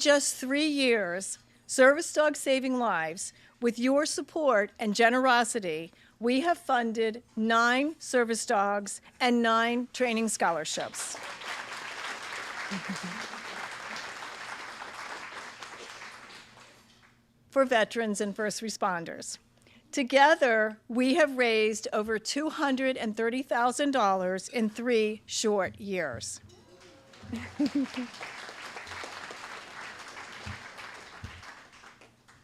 just 3 years, Service Dog Saving Lives, with your support and generosity, we have funded 9 service dogs and 9 training scholarships. For veterans and first responders. Together, we have raised over $230,000 in 3 short years.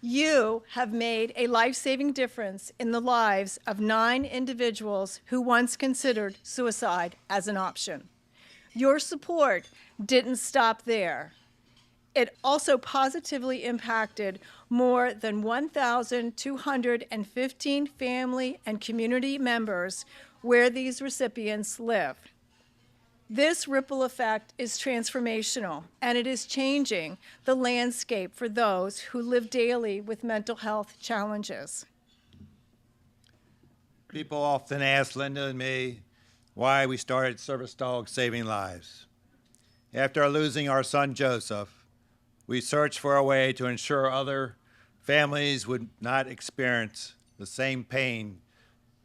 You have made a life-saving difference in the lives of 9 individuals who once considered suicide as an option. Your support didn't stop there. It also positively impacted more than 1,215 family and community members where these recipients live. This ripple effect is transformational, and it is changing the landscape for those who live daily with mental health challenges. People often ask Linda and me why we started Service Dog Saving Lives. After losing our son Joseph, we searched for a way to ensure other families would not experience the same pain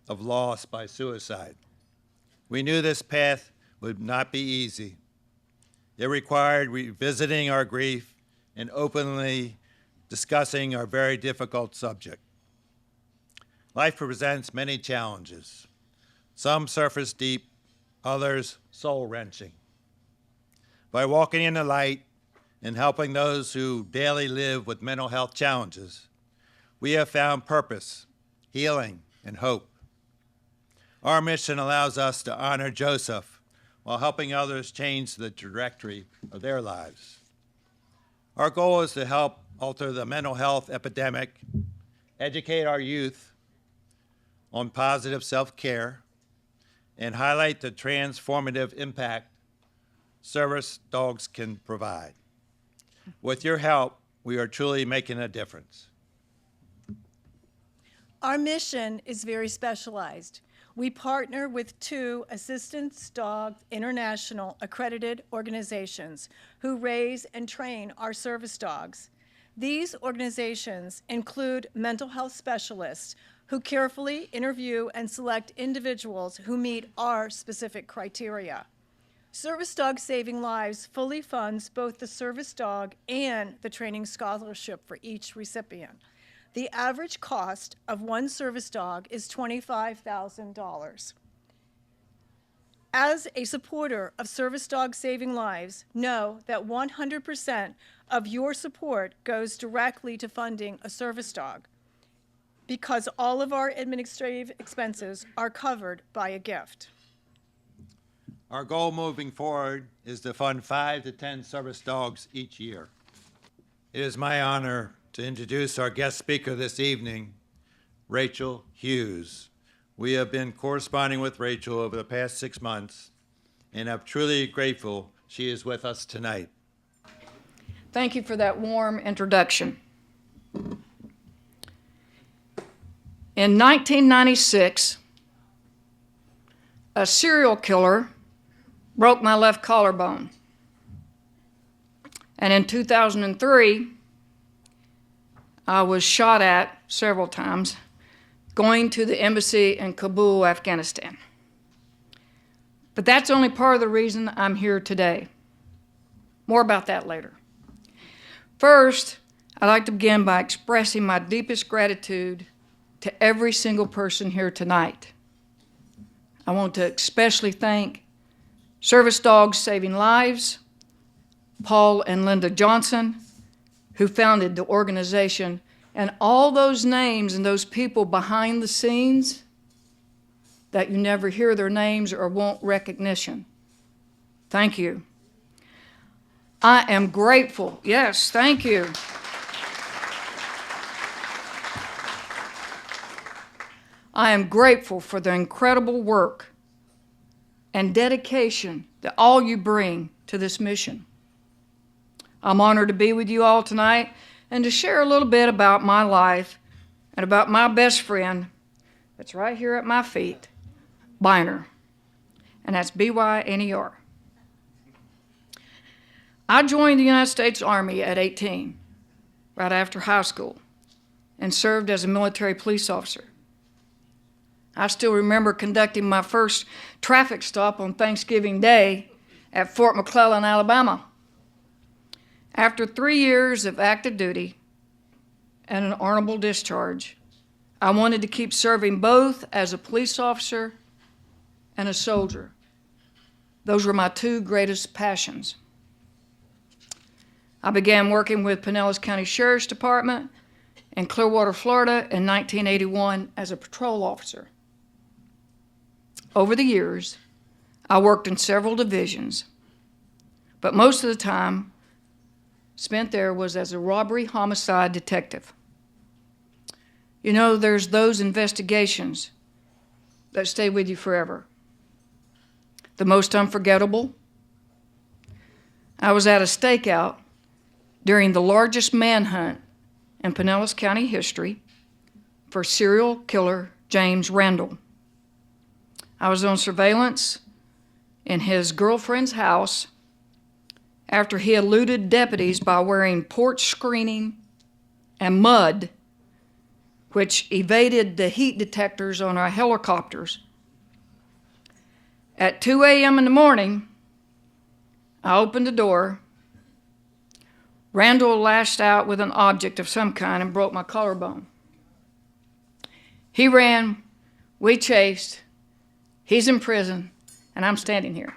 of loss by suicide. We knew this path would not be easy. It required revisiting our grief and openly discussing our very difficult subject. Life presents many challenges. Some surface deep, others soul-wrenching. By walking in the light and helping those who daily live with mental health challenges, we have found purpose, healing, and hope. Our mission allows us to honor Joseph while helping others change the trajectory of their lives. Our goal is to help alter the mental health epidemic, educate our youth on positive self-care, and highlight the transformative impact service dogs can provide. With your help, we are truly making a difference. Our mission is very specialized. We partner with 2 Assistance Dog International accredited organizations who raise and train our service dogs. These organizations include mental health specialists who carefully interview and select individuals who meet our specific criteria. Service Dog Saving Lives fully funds both the service dog and the training scholarship for each recipient. The average cost of one service dog is $25,000. As a supporter of Service Dog Saving Lives, know that 100% of your support goes directly to funding a service dog because all of our administrative expenses are covered by a gift. Our goal moving forward is to fund 5 to 10 service dogs each year. It is my honor to introduce our guest speaker this evening, Rachel Hughes. We have been corresponding with Rachel over the past 6 months, and I'm truly grateful she is with us tonight. Thank you for that warm introduction. In 1996, a serial killer broke my left collarbone. And in 2003, I was shot at several times going to the embassy in Kabul, Afghanistan. But that's only part of the reason I'm here today. More about that later. First, I'd like to begin by expressing my deepest gratitude to every single person here tonight. I want to especially thank Service Dogs Saving Lives, Paul and Linda Johnson, who founded the organization, and all those names and those people behind the scenes that you never hear their names or want recognition. Thank you. I am grateful. Yes, thank you. I am grateful for the incredible work and dedication that all you bring to this mission. I'm honored to be with you all tonight and to share a little bit about my life and about my best friend that's right here at my feet, Byner, and that's B-Y-N-E-R. I joined the United States Army at 18, right after high school, and served as a military police officer. I still remember conducting my first traffic stop on Thanksgiving Day at Fort McClellan, Alabama. After 3 years of active duty and an honorable discharge, I wanted to keep serving both as a police officer and a soldier. Those were my two greatest passions. I began working with Pinellas County Sheriff's Department in Clearwater, Florida in 1981 as a patrol officer. Over the years, I worked in several divisions, but most of the time spent there was as a robbery homicide detective. You know, there's those investigations that stay with you forever. The most unforgettable, I was at a stakeout during the largest manhunt in Pinellas County history for serial killer James Randall. I was on surveillance in his girlfriend's house after he eluded deputies by wearing porch screening and mud, which evaded the heat detectors on our helicopters. At 2 a.m. in the morning, I opened the door. Randall lashed out with an object of some kind and broke my collarbone. He ran, we chased, he's in prison, and I'm standing here.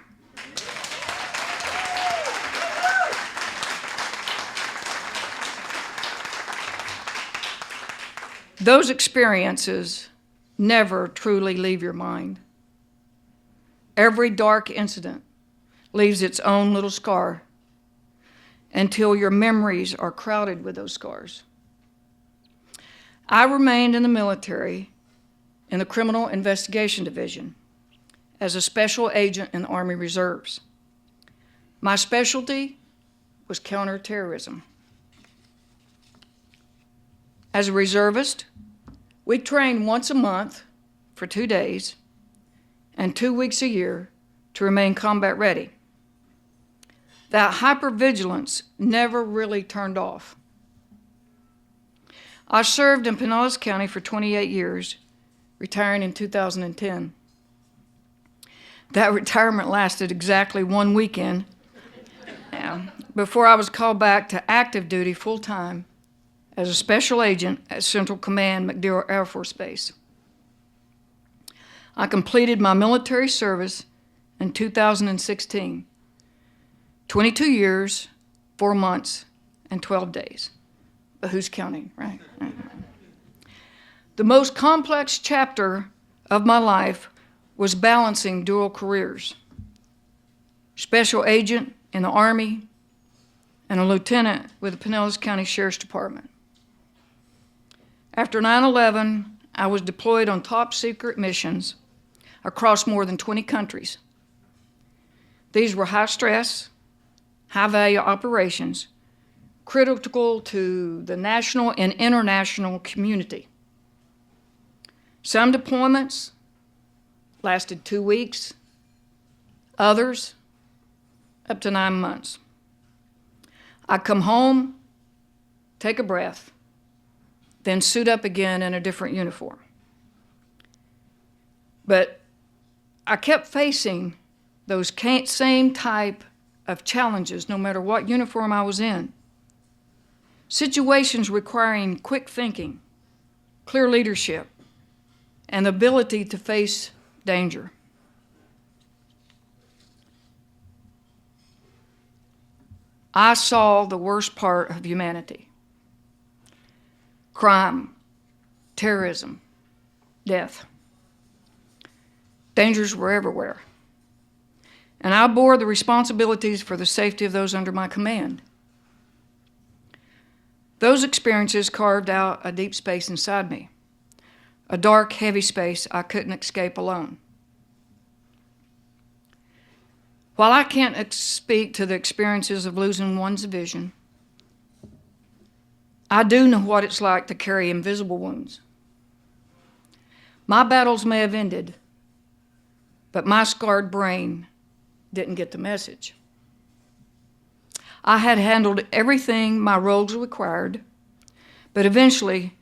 Those experiences never truly leave your mind. Every dark incident leaves its own little scar until your memories are crowded with those scars. I remained in the military in the Criminal Investigation Division as a special agent in the Army Reserves. My specialty was counterterrorism. As a reservist, we trained once a month for 2 days and 2 weeks a year to remain combat ready. That hypervigilance never really turned off. I served in Pinellas County for 28 years, retiring in 2010. That retirement lasted exactly 1 weekend before I was called back to active duty full-time as a special agent at Central Command MacDill Air Force Base. I completed my military service in 2016. 22 years, 4 months, and 12 days. But who's counting, right? The most complex chapter of my life was balancing dual careers. Special agent in the Army and a lieutenant with the Pinellas County Sheriff's Department. After 9/11, I was deployed on top secret missions across more than 20 countries. These were high stress, high-value operations critical to the national and international community. Some deployments lasted 2 weeks, others up to 9 months. I'd come home, take a breath, then suit up again in a different uniform. But I kept facing those same type of challenges no matter what uniform I was in. Situations requiring quick thinking, clear leadership, and the ability to face danger. I saw the worst part of humanity: crime, terrorism, death. Dangers were everywhere. And I bore the responsibilities for the safety of those under my command. Those experiences carved out a deep space inside me, a dark, heavy space I couldn't escape alone. While I can't speak to the experiences of losing one's vision, I do know what it's like to carry invisible wounds. My battles may have ended, but my scarred brain didn't get the message. I had handled everything my roles required, but eventually,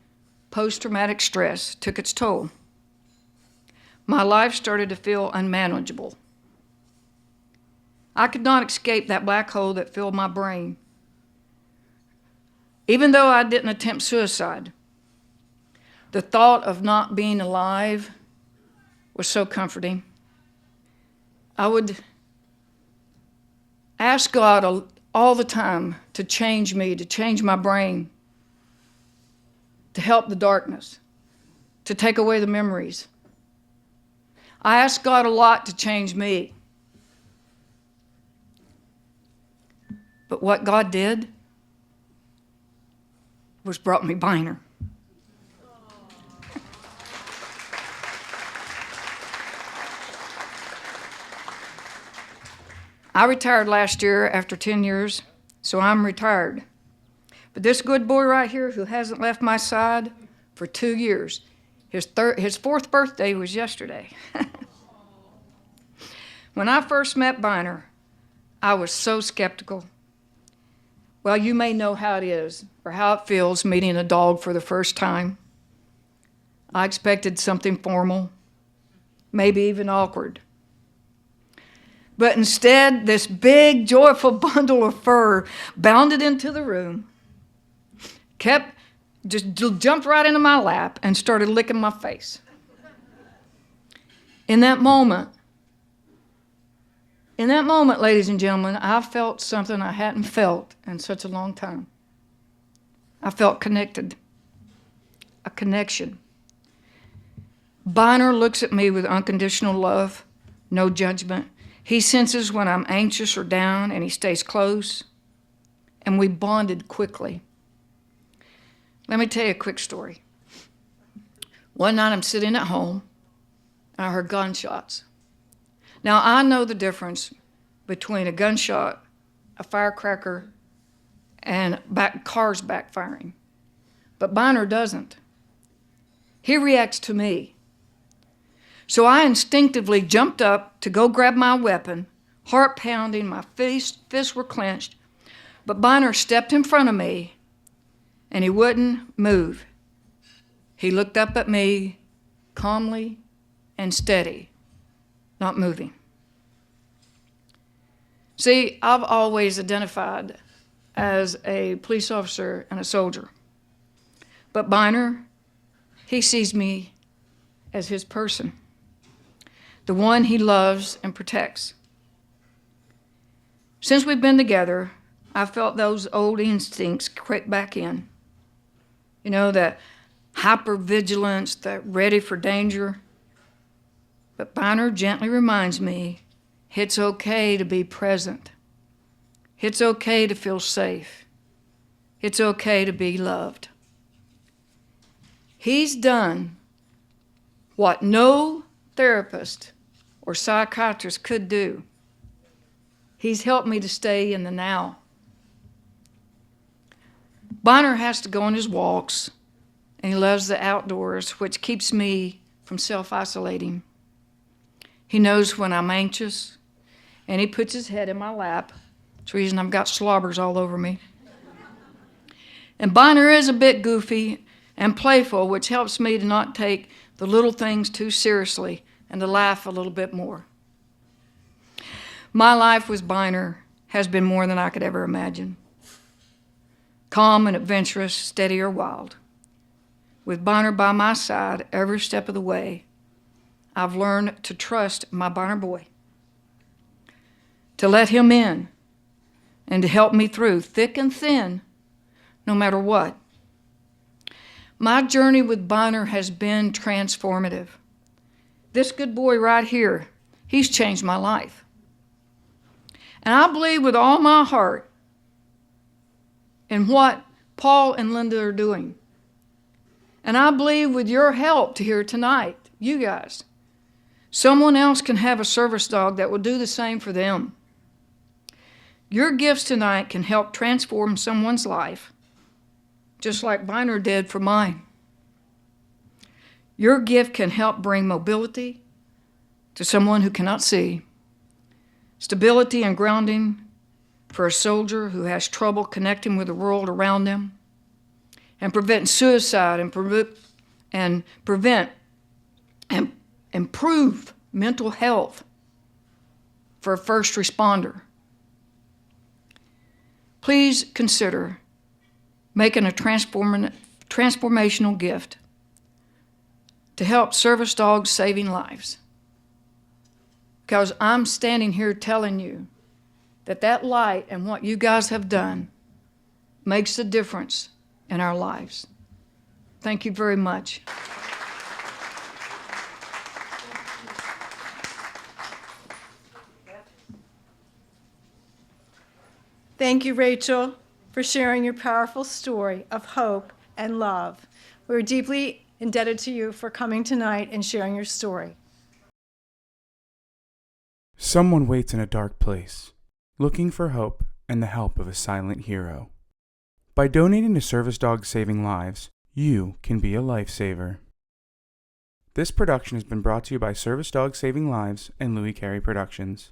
post-traumatic stress took its toll. My life started to feel unmanageable. I could not escape that black hole that filled my brain. Even though I didn't attempt suicide, the thought of not being alive was so comforting. I would ask God all the time to change me, to change my brain, to help the darkness, to take away the memories. I asked God a lot to change me. But what God did was brought me Biner. I retired last year after 10 years, so I'm retired. But this good boy right here who hasn't left my side for 2 years, his fourth birthday was yesterday. When I first met Biner, I was so skeptical. Well, you may know how it is, or how it feels meeting a dog for the first time. I expected something formal, maybe even awkward. But instead, this big, joyful bundle of fur bounded into the room, jumped right into my lap, and started licking my face. In that moment, ladies and gentlemen, I felt something I hadn't felt in such a long time. I felt connected, a connection. Biner looks at me with unconditional love, no judgment. He senses when I'm anxious or down, and he stays close, and we bonded quickly. Let me tell you a quick story. One night I'm sitting at home, and I heard gunshots. Now, I know the difference between a gunshot, a firecracker, and cars backfiring. But Biner doesn't. He reacts to me. So I instinctively jumped up to go grab my weapon, heart pounding, my fists were clenched. But Biner stepped in front of me, and he wouldn't move. He looked up at me calmly and steady, not moving. See, I've always identified as a police officer and a soldier. But Biner, he sees me as his person, the one he loves and protects. Since we've been together, I felt those old instincts creep back in. You know, that hypervigilance, that ready for danger. But Biner gently reminds me it's okay to be present. It's okay to feel safe. It's okay to be loved. He's done what no therapist or psychiatrist could do. He's helped me to stay in the now. Biner has to go on his walks, and he loves the outdoors, which keeps me from self-isolating. He knows when I'm anxious, and he puts his head in my lap. That's the reason I've got slobbers all over me. And Biner is a bit goofy and playful, which helps me to not take the little things too seriously and to laugh a little bit more. My life with Biner has been more than I could ever imagine. Calm and adventurous, steady or wild. With Biner by my side every step of the way, I've learned to trust my Biner boy, to let him in, and to help me through thick and thin, no matter what. My journey with Biner has been transformative. This good boy right here, he's changed my life. And I believe with all my heart in what Paul and Linda are doing. And I believe with your help to here tonight, you guys, someone else can have a service dog that will do the same for them. Your gifts tonight can help transform someone's life, just like Biner did for mine. Your gift can help bring mobility to someone who cannot see, stability and grounding for a soldier who has trouble connecting with the world around them, and prevent suicide and improve mental health for a first responder. Please consider making a transformational gift to help service dogs saving lives. Because I'm standing here telling you that that light and what you guys have done makes a difference in our lives. Thank you very much. Thank you, Rachel, for sharing your powerful story of hope and love. We're deeply indebted to you for coming tonight and sharing your story. Someone waits in a dark place, looking for hope and the help of a silent hero. By donating to Service Dogs Saving Lives, you can be a lifesaver. This production has been brought to you by Service Dogs Saving Lives and Louis Carey Productions.